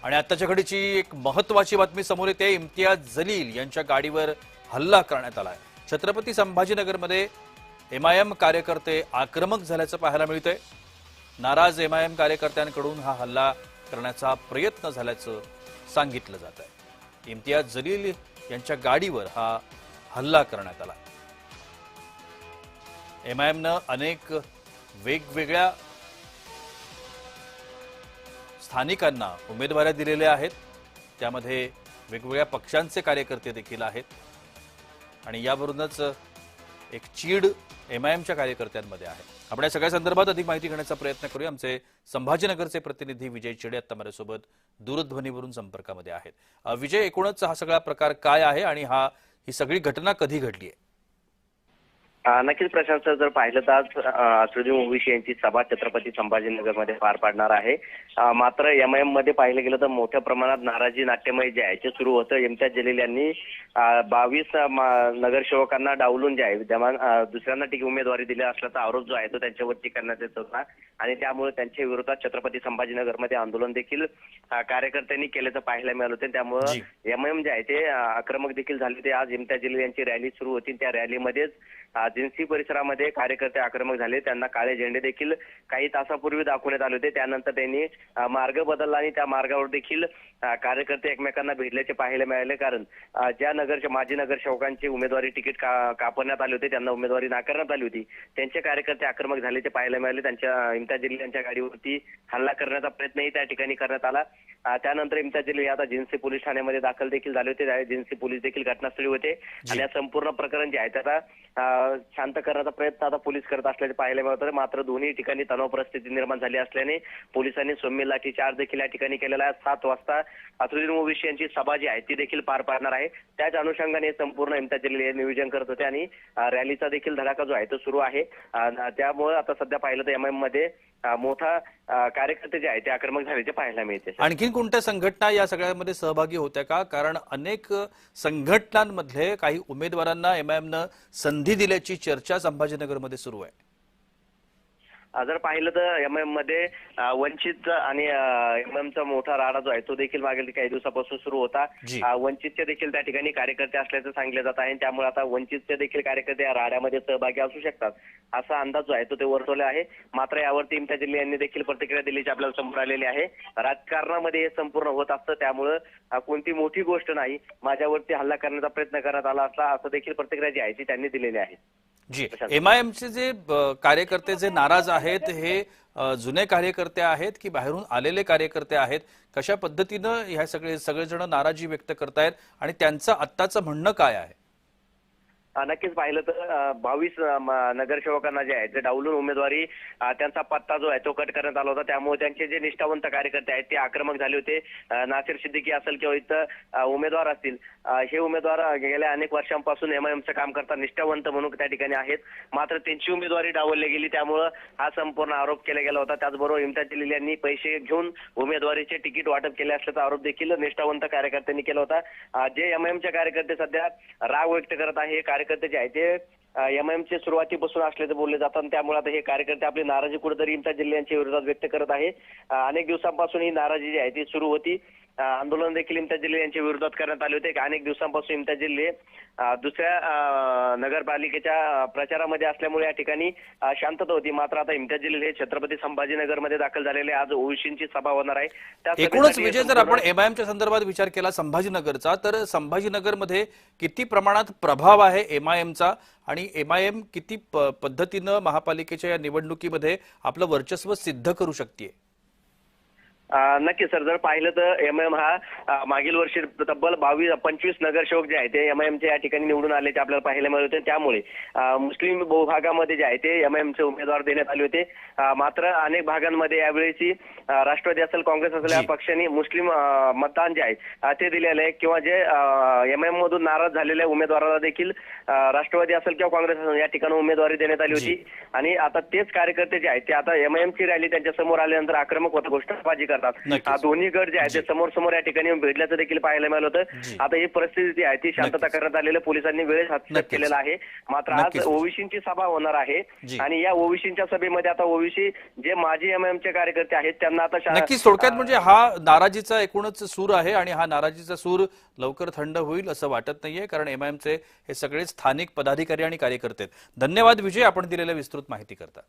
आणि आत्ताच्या घडीची एक महत्त्वाची बातमी समोर येते। इम्तियाज जलील यांच्या गाडीवर हल्ला करण्यात आलाय। छत्रपती संभाजीनगरमध्ये एमआयएम कार्यकर्ते आक्रमक झाल्याचं पाहायला मिळतंय। नाराज एमआयएम कार्यकर्त्यांकडून हा हल्ला करण्याचा प्रयत्न झाल्याचं सांगितलं जात आहे। इम्तियाज जलील यांच्या गाडीवर हा हल्ला करण्यात आला। एमआयएमनं अनेक वेगवेगळ्या स्थानिकांना उमेदवारी दिलेल्या आहेत, त्यामध्ये वेगवेगळ्या पक्षांचे कार्यकर्ते देखील आहेत आणि यावरूनच एक चीड एमआयएमच्या कार्यकर्त्यांमध्ये आहे। आपण या सगळ्या संदर्भात अधिक माहिती घेण्याचा प्रयत्न करूया। आमचे संभाजीनगरचे प्रतिनिधी विजय चिडे आता माझ्यासोबत दूरध्वनीवरून संपर्कामध्ये आहेत। विजय, एकूणच हा सगळा प्रकार काय आहे आणि ही सगळी घटना कधी घडली आहे? नक्कीच प्रशांत सर, जर पाहिलं तर आज असुद्दीन ओवैसी यांची सभा छत्रपती संभाजीनगरमध्ये पार पाडणार आहे। मात्र एमआयएम मध्ये पाहिलं गेलं तर मोठ्या प्रमाणात नाराजी नाट्यमय जे आहे ते सुरू होतं। इम्तियाज जलील यांनी 22 नगरसेवकांना डावलून जे आहे विद्यमान दुसऱ्यांना उमेदवारी दिली असल्याचा आरोप जो आहे तो त्यांच्यावरती करण्यात येत होता आणि त्यामुळे त्यांच्या विरोधात छत्रपती संभाजीनगरमध्ये आंदोलन देखील कार्यकर्त्यांनी केल्याचं पाहायला मिळालं होतं। त्यामुळे एमआयएम जे आहे ते आक्रमक देखील झाले होते। आज इम्तियाज जलील यांची रॅली सुरू होती, त्या रॅलीमध्येच जिन्सी परिसरामध्ये कार्यकर्ते आक्रमक झाले। त्यांना काळे झेंडे देखील काही तासापूर्वी दाखवण्यात आले होते। त्यानंतर त्यांनी मार्ग बदलला आणि त्या मार्गावर देखील कार्यकर्ते एकमेकांना भेटल्याचे पाहायला मिळाले। कारण ज्या माजी नगरसेवकांची उमेदवारी तिकीट कापण्यात आले होते, त्यांना उमेदवारी नाकारण्यात आली होती, त्यांचे कार्यकर्ते आक्रमक झाले ते पाहायला मिळाले। त्यांच्या इम्तियाज जलील यांच्या गाडीवरती हल्ला करण्याचा प्रयत्नही त्या ठिकाणी करण्यात आला। त्यानंतर इम्तियाज जलील आता जिन्सी पोलीस ठाण्यामध्ये दाखल देखील झाले होते। जिन्सी पोलीस देखील घटनास्थळी होते आणि या संपूर्ण प्रकरण जे आहे त्याचा शांत करण्याचा प्रयत्न आता पोलीस करत असल्याचे पाहायला मिळत आहे। मात्र दोन्ही ठिकाणी तणाव परिस्थिती निर्माण झाली असल्याने पोलिसांनी सौम्य लाठीचार्ज देखील या ठिकाणी केलेला आहे। 7 वाजता असुद्दीन ओवैसी यांची सभा जी आहे ती देखील पार पाडणार आहे। त्याच अनुषंगाने संपूर्ण इम्तियाज जलील हे नियोजन करत होते आणि रॅलीचा देखील धडाका जो आहे तो सुरू आहे। त्यामुळे आता सध्या पाहिलं तर एमआयएम मध्ये मोठा कार्यकर्ते जे आहे ते आक्रमक झाल्याचे पाहायला मिळते। आणखी कोणत्या संघटना या सगळ्यामध्ये सहभागी होत्या का? कारण अनेक संघटनांमध्ये काही उमेदवारांना एमआयएमनं संधी दिल्याची चर्चा संभाजीनगरमध्ये सुरू आहे। जर पाहिलं तर एमआयएम मध्ये वंचित आणि एमआयएमचा मोठा राडा जो आहे तो देखील मागील काही दिवसापासून सुरू होता। वंचितचे देखील त्या ठिकाणी कार्यकर्ते असल्याचं सांगितलं जात आहे, त्यामुळे आता वंचितचे देखील कार्यकर्ते या राड्यामध्ये सहभागी असू शकतात असा अंदाज जो आहे तो ते वर्तवला आहे। मात्र यावरती इम्तियाज जलील यांनी देखील प्रतिक्रिया दिल्याची आपल्याला समोर आलेली आहे। राजकारणामध्ये हे संपूर्ण होत असतं, त्यामुळे कोणती मोठी गोष्ट नाही, माझ्यावरती हल्ला करण्याचा प्रयत्न करण्यात आला असला असं देखील प्रतिक्रिया जी आहे ती त्यांनी दिलेली आहे। जी, एमआयएमचे जे कार्यकर्ते जे नाराज आहेत हे जुने कार्यकर्ते आहेत की बाहेरून आलेले कार्यकर्ते आहेत? कशा पद्धतीनं ह्या सगळेजण नाराजी व्यक्त करतायत आणि त्यांचं आत्ताचं म्हणणं काय आहे? नक्कीच पाहिलं तर 22 नगरसेवकांना जे आहे ते डावलून उमेदवारी त्यांचा पत्ता जो आहे तो कट करण्यात आला होता। त्यामुळे त्यांचे जे निष्ठावंत कार्यकर्ते आहेत ते आक्रमक झाले होते। नासिर सिद्दीकी असेल किंवा इथं उमेदवार असतील, हे उमेदवार गेल्या अनेक वर्षांपासून एमआयएमचं काम करता निष्ठावंत म्हणून त्या ठिकाणी आहेत, मात्र त्यांची उमेदवारी डावलली गेली, त्यामुळे हा संपूर्ण आरोप केला गेला होता। त्याचबरोबर इम्तियाज जलील यांनी पैसे घेऊन उमेदवारीचे तिकीट वाटप केले असल्याचा आरोप देखील निष्ठावंत कार्यकर्त्यांनी केला होता। जे एमआयएमचे कार्यकर्ते सध्या राग व्यक्त करत आहे, कार्यकर्ते जे आहे ते एमआयएमचे सुरुवातीपासून असल्याचे बोलले जातात, त्यामुळे आता हे कार्यकर्ते आपली नाराजी कुठेतरी इम्तियाज जलील यांच्या विरोधात व्यक्त करत आहे। अनेक दिवसांपासून ही नाराजी जी आहे ती सुरू होती। आंदोलन देखील इम्तियाज जलील यांच्या विरोधात करण्यात आले होते। अनेक दिवसांपासून इम्तियाज जलील दुसऱ्या नगरपालिकेच्या प्रचारामध्ये असल्यामुळे या ठिकाणी शांतता होती। मात्र आता इम्तियाज जलील हे छत्रपती संभाजीनगरमध्ये दाखल झालेले, आज ओवैसींची सभा होणार आहे। एकूणच विजय, जर आपण एमआयएमच्या संदर्भात विचार केला संभाजीनगरचा, तर संभाजीनगरमध्ये किती प्रमाणात प्रभाव आहे एमआयएमचा आणि एमआयएम किती पद्धतीनं महापालिकेच्या या निवडणुकीमध्ये आपलं वर्चस्व सिद्ध करू शकते? नक्की सर, जर पाहिलं तर एमआयएम हा मागील वर्षी तब्बल 25 नगरसेवक जे आहे ते एमआयएमच्या या ठिकाणी निवडून आल्याचे आपल्याला पाहायला मिळत होते। त्यामुळे मुस्लिम बहुभागामध्ये जे आहे ते एमआयएमचे उमेदवार देण्यात आले होते। मात्र अनेक भागांमध्ये यावेळेची राष्ट्रवादी असेल, काँग्रेस असेल या पक्षांनी मुस्लिम मतदान जे आहे ते दिलेलं आहे, किंवा जे एमआयएम मधून नाराज झालेल्या उमेदवाराला देखील राष्ट्रवादी असेल किंवा काँग्रेस असेल या ठिकाणी उमेदवारी देण्यात आली होती। आणि आता तेच कार्यकर्ते जे आहेत ते आता एमआयएमची रॅली त्यांच्या समोर आल्यानंतर आक्रमक घोषणाबाजी करतात. नक्कीच. दोन्ही गट जे आहेत ते समोर समोर या ठिकाणी येऊन भेटल्याचं देखील पाहायला मिळालं जी. होतं. आता ही परिस्थिती आहे ती शांतता करण्यात आलेल्या पोलिसांनी वेळेस हस्तक्षेप नक्कीच. केलेला आहे. मात्र आज नक्कीच. ओबीसींची सभा होणार आहे जी. आणि या ओबीसींच्या सभेमध्ये आता ओबीसी जे माजी एमआयएमचे कार्यकर्ते आहेत त्यांना आता नक्कीच थोडक्यात म्हणजे हा नाराजीचा एकूणच सूर आहे आणि हा नाराजीचा सूर लवकर थंड होईल असं वाटत नाहीये, कारण एमआयएमचे हे सगळे स्थानिक पदाधिकारी आणि कार्यकर्ते आहेत. धन्यवाद विजय, आपण दिलेल्या विस्तृत माहिती करता.